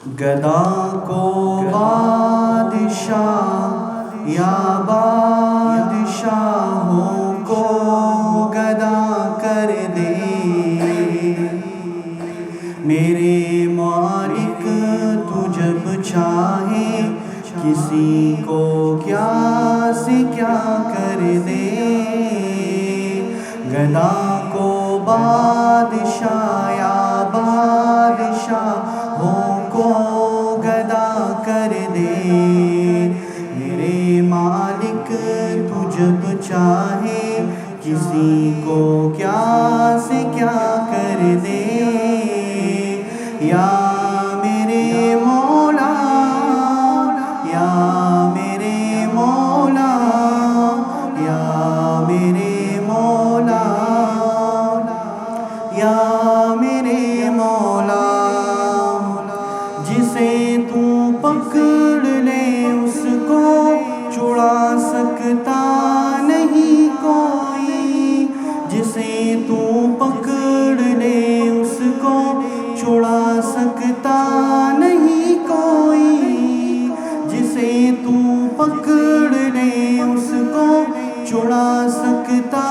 گدا کو بادشاہ یا بادشاہوں کو گدا کر دے، میرے مالک تو جب چاہے کسی کو کیا سے کیا کر دے، گدا کو بادشاہ یا بادشاہوں کو گدا کر دے، میرے مالک تو جب چاہے کسی کو کیا سے کیا کر دے، یا میرے مولا یا میرے مولا یا میرے مولا یا میرے مولا، جسے تو پکڑ لے اس کو چھڑا سکتا نہیں کوئی، جسے تو پکڑ لے اس کو چھڑا سکتا نہیں کوئی، جسے تو پکڑ لے اس کو چھڑا سکتا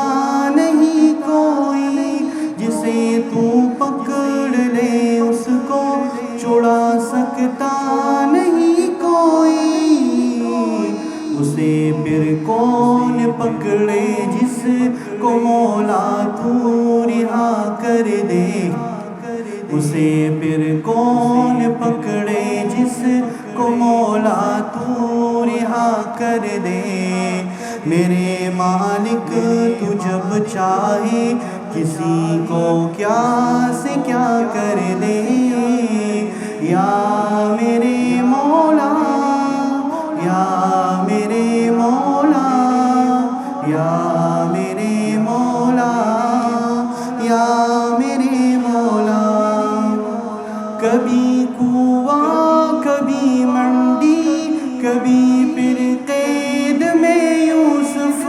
نہیں کوئی، جسے تو پکڑ لے اس کو چھڑا سکتا نہیں کوئی، اسے پھر کون پکڑے جس کو مولا تو رہا کر دے، اسے پھر کون پکڑے جس کو مولا تو رہا کر دے، میرے مالک تو جب چاہے کسی کو کیا سے کیا کر دے، یا میرے مولا یا میرے مولا یا میرے مولا یا میرے مولا، کبھی کنواں کبھی منڈی کبھی پھر قید میں یوسف،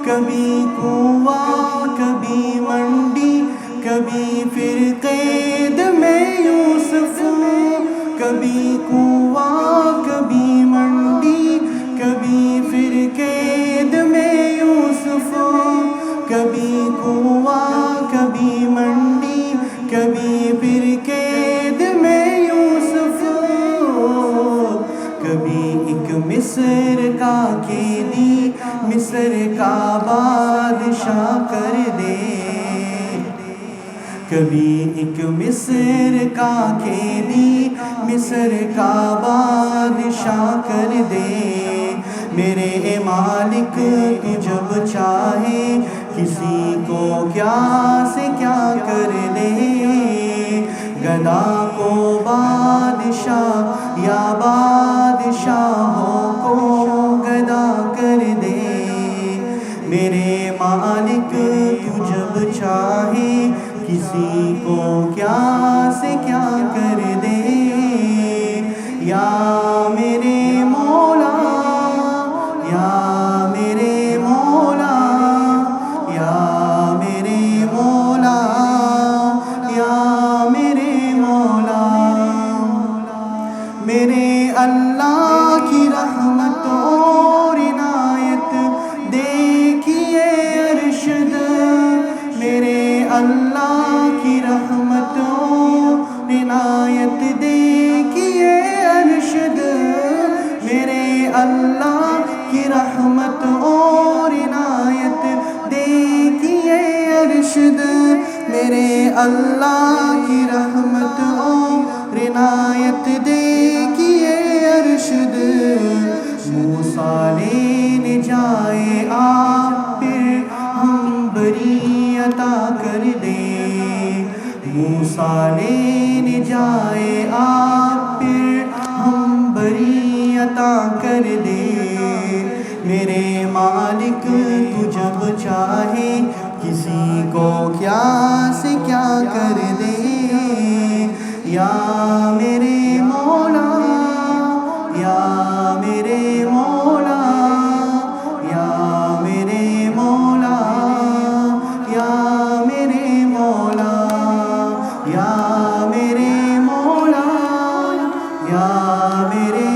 کبھی کنواں کبھی منڈی کبھی پھر قید میں یوسف، کبھی کنواں کبھی منڈی کبھی پھر قید میں یوسف، کبھی کنواں کبھی منڈی کبھی پھر قید میں یوسف، کبھی ایک مصر کا قیدی مصر کا بادشاہ کر دے، کبھی ایک مصر کا قیدی مصر کا بادشاہ کر دے، میرے مالک تو جب چاہے کسی کو کیا سے کیا کر دے، گدا کو بادشاہ یا بادشاہوں کو گدا کر دے، میرے مالک تو جب چاہے کسی کو کیا سے کیا کر دے، یا میرے مولا یا میرے مولا یا میرے مولا یا میرے مولا، میرے اللہ کی رحمت اور عنایت دیکھیے ارشد، میرے اللہ کی رحمت اور عنایت دیکھیے ارشد، میرے اللہ کی رحمت اور عنایت دیکھیے ارشد، میرے اللہ کی رحمت اور عنایت دیکھیے ارشد، موسیٰ نے جائے آپ پھر ہم بری عطا کر دے، موسیٰ نے جائے آپ پھر ہم بری عطا کر دے، میرے مالک تو جب چاہے کسی کو کیا سے کیا کر دے، یا میرے مولا یا میرے مولا یا میرے مولا یا میرے مولا یا میرے مولا میرے